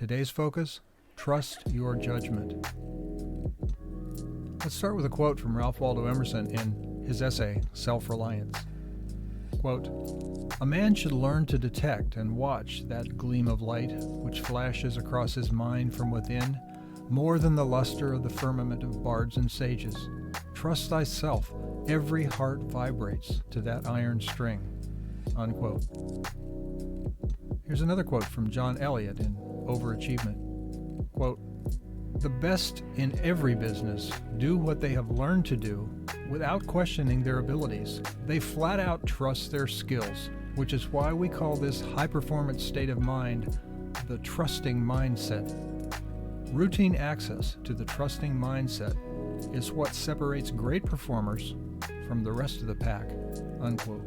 Today's focus, trust your judgment. Let's start with a quote from Ralph Waldo Emerson in his essay, Self-Reliance. Quote, "A man should learn to detect and watch that gleam of light which flashes across his mind from within, more than the luster of the firmament of bards and sages. Trust thyself, every heart vibrates to that iron string." Unquote. Here's another quote from John Eliot in Overachievement. Quote, "The best in every business do what they have learned to do without questioning their abilities. They flat out trust their skills, which is why we call this high-performance state of mind the trusting mindset. Routine access to the trusting mindset is what separates great performers from the rest of the pack." Unquote.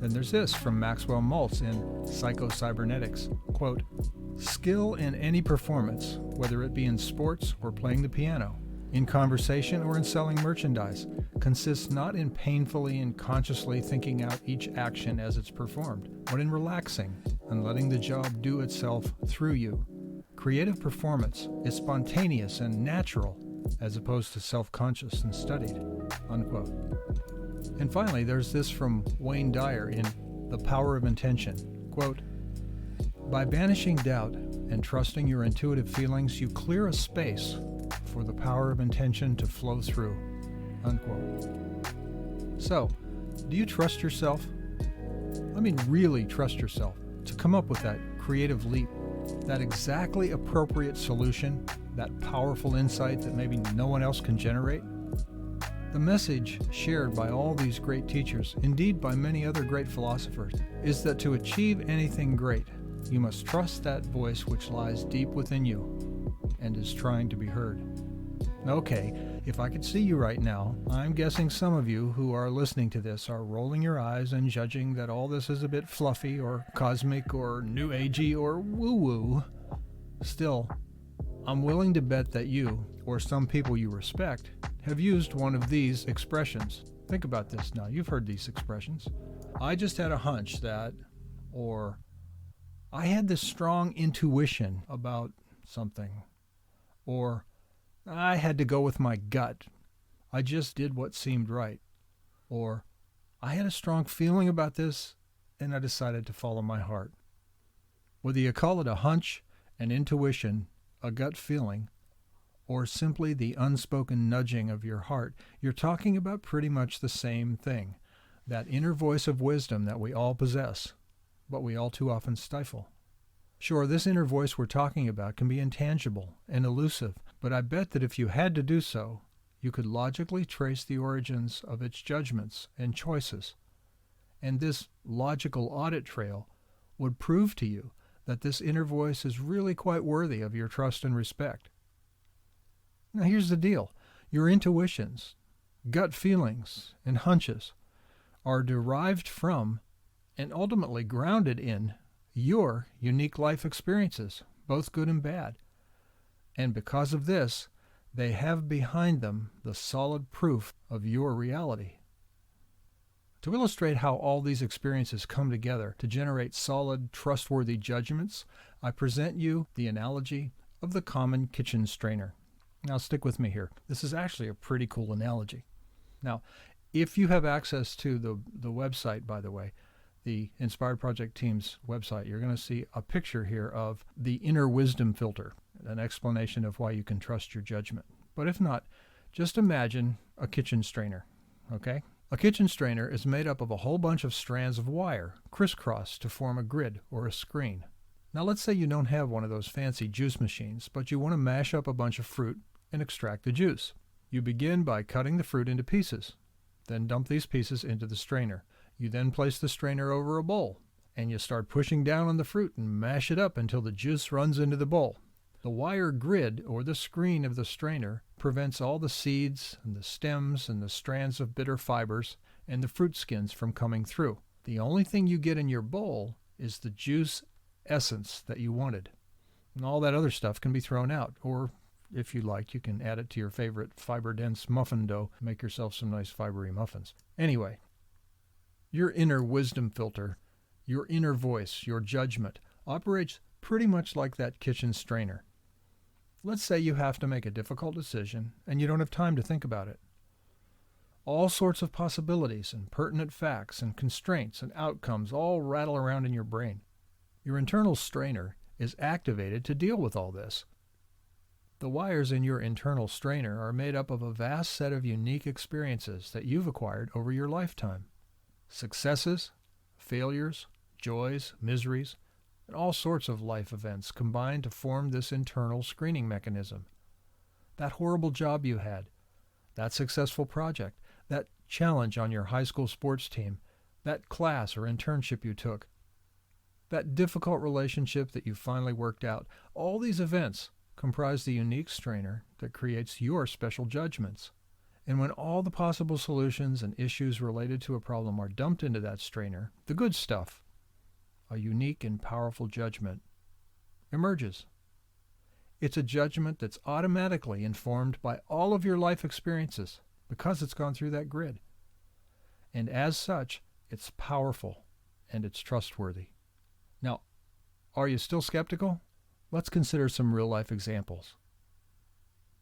Then there's this from Maxwell Maltz in Psycho-Cybernetics. Quote, "Skill in any performance, whether it be in sports or playing the piano, in conversation or in selling merchandise, consists not in painfully and consciously thinking out each action as it's performed, but in relaxing and letting the job do itself through you. Creative performance is spontaneous and natural, as opposed to self-conscious and studied." Unquote. And finally, there's this from Wayne Dyer in The Power of Intention. Quote, "By banishing doubt and trusting your intuitive feelings, you clear a space for the power of intention to flow through." Unquote. So, do you trust yourself? I mean, really trust yourself to come up with that creative leap, that exactly appropriate solution, that powerful insight that maybe no one else can generate? The message shared by all these great teachers, indeed by many other great philosophers, is that to achieve anything great, you must trust that voice which lies deep within you and is trying to be heard. Okay, if I could see you right now, I'm guessing some of you who are listening to this are rolling your eyes and judging that all this is a bit fluffy or cosmic or new agey or woo-woo. Still, I'm willing to bet that you, or some people you respect, have used one of these expressions. Think about this now. You've heard these expressions. "I just had a hunch that," or "I had this strong intuition about something," or "I had to go with my gut. I just did what seemed right," or "I had a strong feeling about this and I decided to follow my heart." Whether you call it a hunch, an intuition, a gut feeling, or simply the unspoken nudging of your heart, you're talking about pretty much the same thing, that inner voice of wisdom that we all possess, but we all too often stifle. Sure, this inner voice we're talking about can be intangible and elusive, but I bet that if you had to do so, you could logically trace the origins of its judgments and choices. And this logical audit trail would prove to you that this inner voice is really quite worthy of your trust and respect. Now here's the deal. Your intuitions, gut feelings, and hunches are derived from and ultimately grounded in your unique life experiences, both good and bad. And because of this, they have behind them the solid proof of your reality. To illustrate how all these experiences come together to generate solid, trustworthy judgments, I present you the analogy of the common kitchen strainer. Now stick with me here. This is actually a pretty cool analogy. Now, if you have access to the website, by the way, the Inspired Project team's website, you're going to see a picture here of the inner wisdom filter, an explanation of why you can trust your judgment. But if not, just imagine a kitchen strainer, okay? A kitchen strainer is made up of a whole bunch of strands of wire crisscrossed to form a grid or a screen. Now let's say you don't have one of those fancy juice machines, but you want to mash up a bunch of fruit and extract the juice. You begin by cutting the fruit into pieces, then dump these pieces into the strainer. You then place the strainer over a bowl, and you start pushing down on the fruit and mash it up until the juice runs into the bowl. The wire grid, or the screen of the strainer, prevents all the seeds and the stems and the strands of bitter fibers and the fruit skins from coming through. The only thing you get in your bowl is the juice essence that you wanted. And all that other stuff can be thrown out, or if you like, you can add it to your favorite fiber-dense muffin dough, make yourself some nice fibery muffins. Anyway, your inner wisdom filter, your inner voice, your judgment, operates pretty much like that kitchen strainer. Let's say you have to make a difficult decision and you don't have time to think about it. All sorts of possibilities and pertinent facts and constraints and outcomes all rattle around in your brain. Your internal strainer is activated to deal with all this. The wires in your internal strainer are made up of a vast set of unique experiences that you've acquired over your lifetime. Successes, failures, joys, miseries, and all sorts of life events combine to form this internal screening mechanism. That horrible job you had, that successful project, that challenge on your high school sports team, that class or internship you took, that difficult relationship that you finally worked out, all these events comprise the unique strainer that creates your special judgments. And when all the possible solutions and issues related to a problem are dumped into that strainer, the good stuff, a unique and powerful judgment, emerges. It's a judgment that's automatically informed by all of your life experiences because it's gone through that grid. And as such, it's powerful and it's trustworthy. Now, are you still skeptical? Let's consider some real-life examples.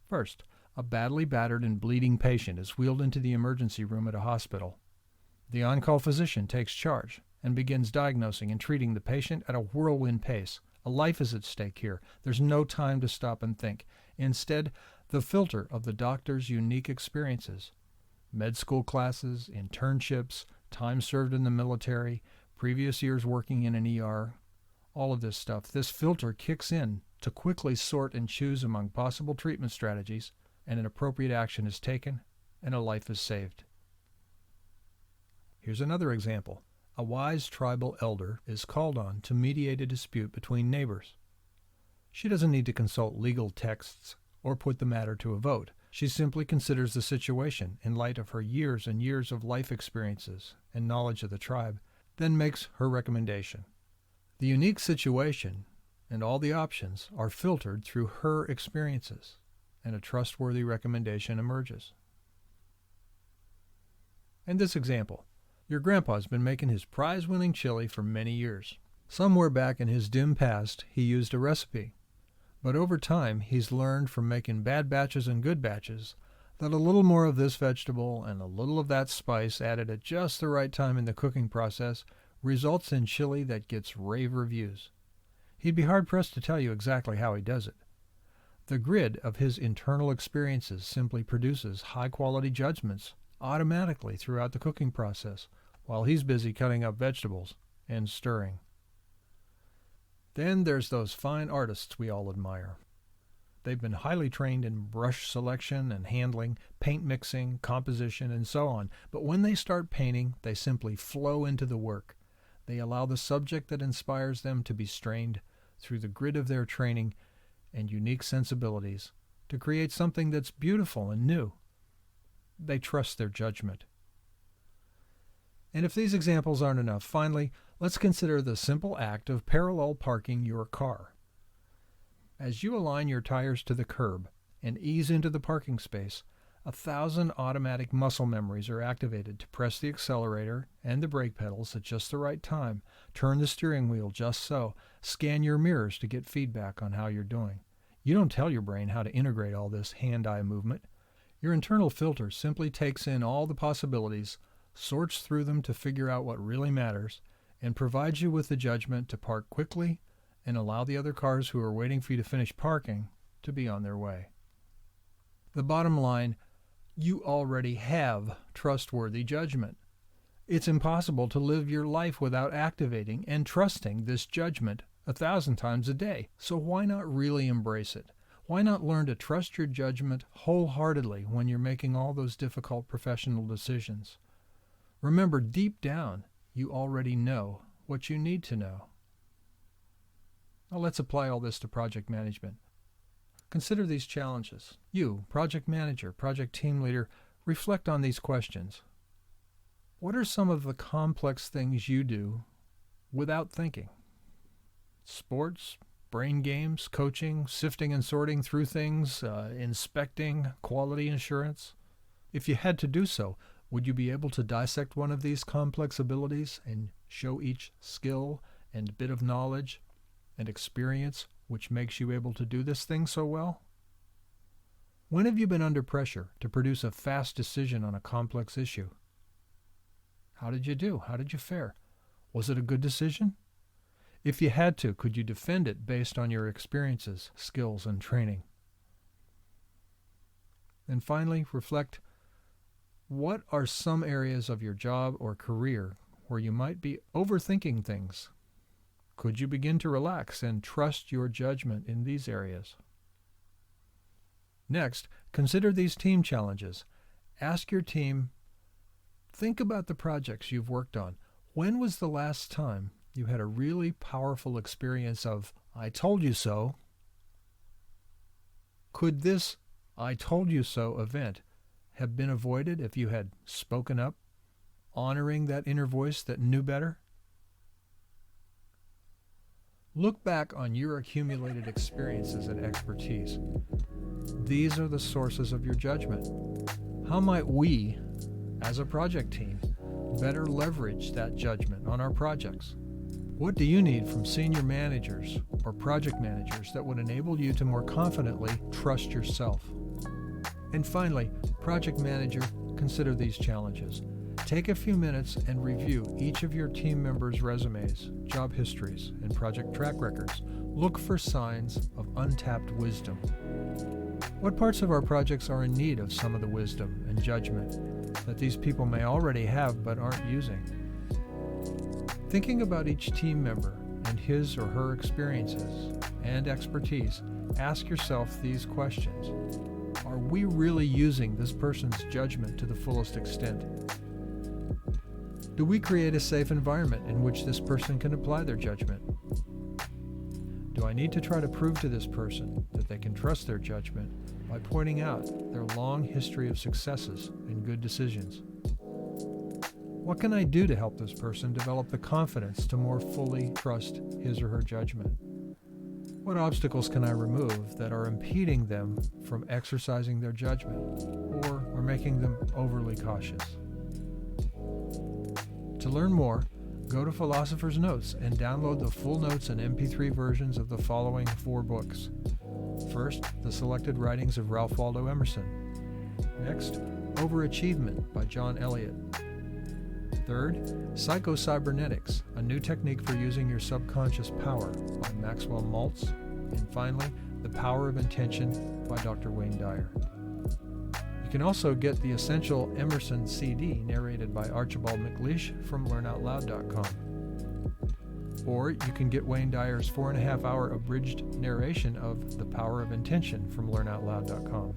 First, a badly battered and bleeding patient is wheeled into the emergency room at a hospital. The on-call physician takes charge and begins diagnosing and treating the patient at a whirlwind pace. A life is at stake here. There's no time to stop and think. Instead, the filter of the doctor's unique experiences, med school classes, internships, time served in the military, previous years working in an ER, all of this stuff, this filter kicks in to quickly sort and choose among possible treatment strategies, and an appropriate action is taken, and a life is saved. Here's another example. A wise tribal elder is called on to mediate a dispute between neighbors. She doesn't need to consult legal texts or put the matter to a vote. She simply considers the situation in light of her years and years of life experiences and knowledge of the tribe, then makes her recommendation. The unique situation and all the options are filtered through her experiences, and a trustworthy recommendation emerges. In this example, your grandpa's been making his prize-winning chili for many years. Somewhere back in his dim past, he used a recipe. But over time, he's learned from making bad batches and good batches that a little more of this vegetable and a little of that spice added at just the right time in the cooking process results in chili that gets rave reviews. He'd be hard-pressed to tell you exactly how he does it. The grid of his internal experiences simply produces high-quality judgments automatically throughout the cooking process while he's busy cutting up vegetables and stirring. Then there's those fine artists we all admire. They've been highly trained in brush selection and handling, paint mixing, composition, and so on, but when they start painting, they simply flow into the work. They allow the subject that inspires them to be strained through the grid of their training and unique sensibilities to create something that's beautiful and new. They trust their judgment. And if these examples aren't enough, finally, let's consider the simple act of parallel parking your car. As you align your tires to the curb and ease into the parking space, 1,000 automatic muscle memories are activated to press the accelerator and the brake pedals at just the right time, turn the steering wheel just so, scan your mirrors to get feedback on how you're doing. You don't tell your brain how to integrate all this hand-eye movement. Your internal filter simply takes in all the possibilities, sorts through them to figure out what really matters, and provides you with the judgment to park quickly and allow the other cars who are waiting for you to finish parking to be on their way. The bottom line, you already have trustworthy judgment. It's impossible to live your life without activating and trusting this judgment 1,000 times a day. So why not really embrace it? Why not learn to trust your judgment wholeheartedly when you're making all those difficult professional decisions? Remember, deep down, you already know what you need to know. Now let's apply all this to project management. Consider these challenges. You, project manager, project team leader, reflect on these questions. What are some of the complex things you do without thinking? Sports, brain games, coaching, sifting and sorting through things, inspecting, quality assurance. If you had to do so, would you be able to dissect one of these complex abilities and show each skill and bit of knowledge and experience which makes you able to do this thing so well? When have you been under pressure to produce a fast decision on a complex issue? How did you do? How did you fare? Was it a good decision? If you had to, could you defend it based on your experiences, skills, and training? And finally, reflect, what are some areas of your job or career where you might be overthinking things? Could you begin to relax and trust your judgment in these areas? Next, consider these team challenges. Ask your team, think about the projects you've worked on. When was the last time you had a really powerful experience of, I told you so? Could this I told you so event have been avoided if you had spoken up, honoring that inner voice that knew better? Look back on your accumulated experiences and expertise. These are the sources of your judgment. How might we, as a project team, better leverage that judgment on our projects? What do you need from senior managers or project managers that would enable you to more confidently trust yourself? And finally, project manager, consider these challenges. Take a few minutes and review each of your team members' resumes, job histories, and project track records. Look for signs of untapped wisdom. What parts of our projects are in need of some of the wisdom and judgment that these people may already have but aren't using? Thinking about each team member and his or her experiences and expertise, ask yourself these questions. Are we really using this person's judgment to the fullest extent? Do we create a safe environment in which this person can apply their judgment? Do I need to try to prove to this person that they can trust their judgment by pointing out their long history of successes and good decisions? What can I do to help this person develop the confidence to more fully trust his or her judgment? What obstacles can I remove that are impeding them from exercising their judgment or are making them overly cautious? To learn more, go to Philosopher's Notes and download the full notes and MP3 versions of the following 4 books. First, the selected writings of Ralph Waldo Emerson. Next, Overachievement by John Elliott. Third, Psycho-Cybernetics, a new technique for using your subconscious power by Maxwell Maltz. And finally, The Power of Intention by Dr. Wayne Dyer. You can also get the Essential Emerson CD narrated by Archibald MacLeish from LearnOutLoud.com. Or you can get Wayne Dyer's 4.5-hour abridged narration of The Power of Intention from LearnOutLoud.com.